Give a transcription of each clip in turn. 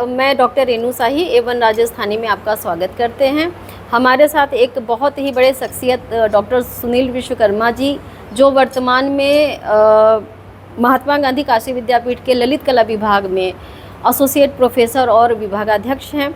मैं डॉक्टर रेणु शाही A1 राजस्थानी में आपका स्वागत करते हैं। हमारे साथ एक बहुत ही बड़े शख्सियत डॉक्टर सुनील विश्वकर्मा जी, जो वर्तमान में महात्मा गांधी काशी विद्यापीठ के ललित कला विभाग में एसोसिएट प्रोफेसर और विभागाध्यक्ष हैं।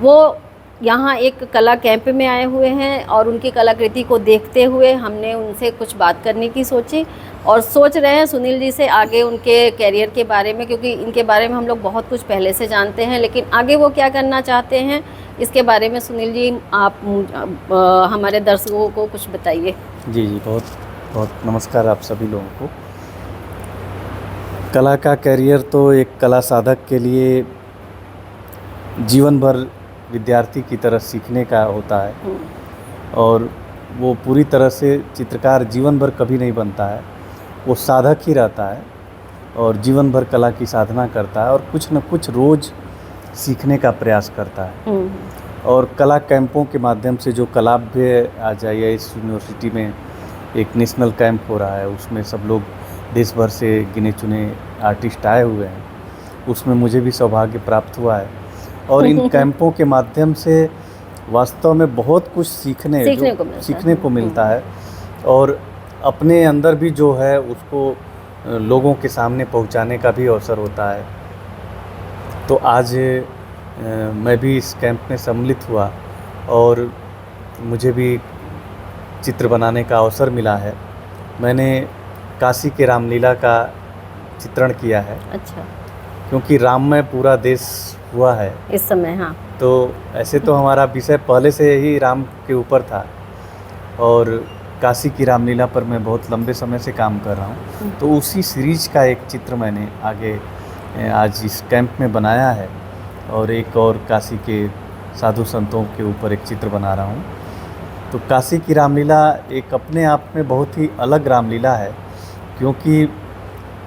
वो यहाँ एक कला कैंप में आए हुए हैं और उनकी कलाकृति को देखते हुए हमने उनसे कुछ बात करने की सोची और सोच रहे हैं सुनील जी से आगे उनके कैरियर के बारे में, क्योंकि इनके बारे में हम लोग बहुत कुछ पहले से जानते हैं, लेकिन आगे वो क्या करना चाहते हैं इसके बारे में सुनील जी आप हमारे दर्शकों को कुछ बताइए। जी बहुत बहुत नमस्कार आप सभी लोगों को। कला का कैरियर तो एक कला साधक के लिए जीवन भर विद्यार्थी की तरह सीखने का होता है और वो पूरी तरह से चित्रकार जीवन भर कभी नहीं बनता है, वो साधक ही रहता है और जीवन भर कला की साधना करता है और कुछ न कुछ रोज़ सीखने का प्रयास करता है। और कला कैंपों के माध्यम से जो कलाभ्य आज IIS यूनिवर्सिटी में एक नेशनल कैंप हो रहा है, उसमें सब लोग देश भर से गिने चुने आर्टिस्ट आए हुए हैं, उसमें मुझे भी सौभाग्य प्राप्त हुआ है और इन कैंपों के माध्यम से वास्तव में बहुत कुछ सीखने को मिलता है और अपने अंदर भी जो है उसको लोगों के सामने पहुंचाने का भी अवसर होता है। तो आज मैं भी इस कैंप में सम्मिलित हुआ और मुझे भी चित्र बनाने का अवसर मिला है। मैंने काशी के रामलीला का चित्रण किया है। अच्छा। क्योंकि राममय पूरा देश हुआ है इस समय। हाँ, तो ऐसे तो हमारा विषय पहले से ही राम के ऊपर था और काशी की रामलीला पर मैं बहुत लंबे समय से काम कर रहा हूँ, तो उसी सीरीज का एक चित्र मैंने आगे आज इस कैंप में बनाया है और एक और काशी के साधु संतों के ऊपर एक चित्र बना रहा हूँ। तो काशी की रामलीला एक अपने आप में बहुत ही अलग रामलीला है, क्योंकि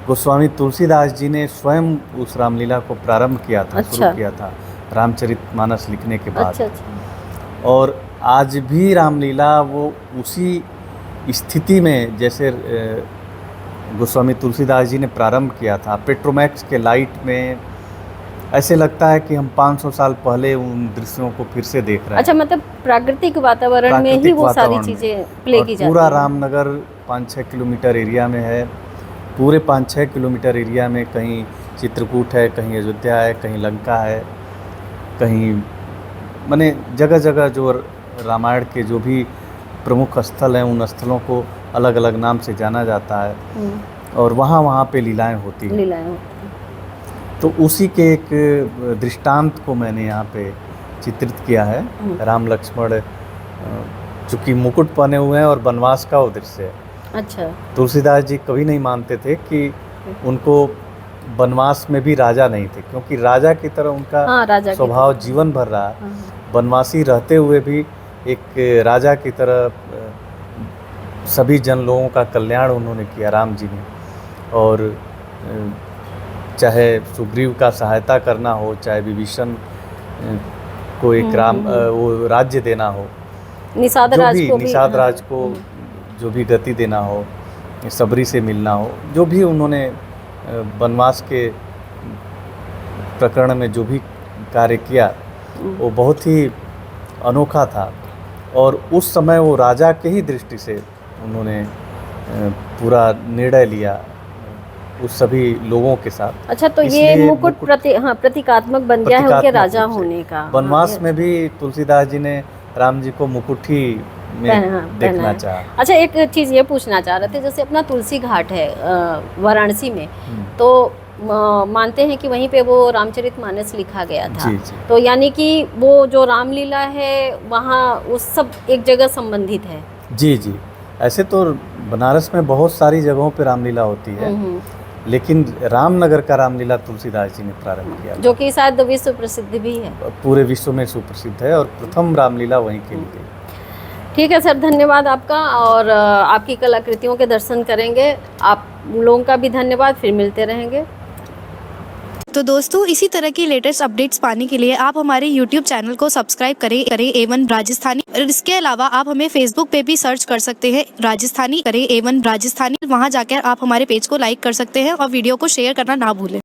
गोस्वामी तुलसीदास जी ने स्वयं उस रामलीला को प्रारंभ किया था। अच्छा। शुरू किया था रामचरितमानस लिखने के बाद। अच्छा। और आज भी रामलीला वो उसी स्थिति में जैसे गोस्वामी तुलसीदास जी ने प्रारंभ किया था, पेट्रोमैक्स के लाइट में ऐसे लगता है कि हम 500 साल पहले उन दृश्यों को फिर से देख रहे हैं। अच्छा, मतलब प्राकृतिक वातावरण में ही वो सारी चीज़ें प्ले की जाती हैं। पूरा रामनगर 5-6 किलोमीटर एरिया में है। पूरे 5-6 किलोमीटर एरिया में कहीं चित्रकूट है, कहीं अयोध्या है, कहीं लंका है, कहीं माने जगह जगह जो रामायण के जो भी प्रमुख स्थल हैं उन स्थलों को अलग अलग नाम से जाना जाता है और वहाँ पे लीलाएं होती हैं। तो उसी के एक दृष्टांत को मैंने यहाँ पे चित्रित किया है। राम लक्ष्मण चूँकि मुकुट पहने हुए हैं और वनवास का वो दृश्य है। अच्छा। तुलसीदास जी कभी नहीं मानते थे कि उनको वनवास में भी राजा नहीं थे, क्योंकि राजा की तरह उनका स्वभाव जीवन भर रहा। वनवासी रहते हुए भी एक राजा की तरह सभी जन लोगों का कल्याण उन्होंने किया राम जी ने। और चाहे सुग्रीव का सहायता करना हो, चाहे विभीषण को एक वो राज्य देना हो, निषाद राज को जो भी गति देना हो, सबरी से मिलना हो, जो भी उन्होंने वनवास के प्रकरण में जो भी कार्य किया वो बहुत ही अनोखा था और उस समय वो राजा के ही दृष्टि से उन्होंने पूरा निर्णय लिया उस सभी लोगों के साथ। अच्छा, तो ये मुकुट प्रतीकात्मक बन गया है उनके राजा होने का। वनवास में भी तुलसीदास जी ने राम जी को मुकुट ही में देखना चाहा। अच्छा, एक चीज़ ये पूछना चाह रहे थे, जैसे अपना तुलसी घाट है वाराणसी में, तो मानते हैं कि वहीं पे वो रामचरितमानस लिखा गया था। जी। तो यानी कि वो जो रामलीला है वहाँ उस सब एक जगह संबंधित है। जी जी, ऐसे तो बनारस में बहुत सारी जगहों पे रामलीला होती है, लेकिन रामनगर का रामलीला तुलसीदास जी ने प्रारंभ किया, जो कि शायद विश्व प्रसिद्ध भी है, पूरे विश्व में सुप्रसिद्ध है और प्रथम रामलीला वहीं की गई। ठीक है सर, धन्यवाद आपका और आपकी कलाकृतियों के दर्शन करेंगे। आप लोगों का भी धन्यवाद, फिर मिलते रहेंगे। तो दोस्तों, इसी तरह की लेटेस्ट अपडेट्स पाने के लिए आप हमारे YouTube चैनल को सब्सक्राइब करें A1 राजस्थानी। और इसके अलावा आप हमें Facebook पे भी सर्च कर सकते हैं राजस्थानी, करें A1 राजस्थानी। वहां जाकर आप हमारे पेज को लाइक कर सकते हैं और वीडियो को शेयर करना ना भूलें।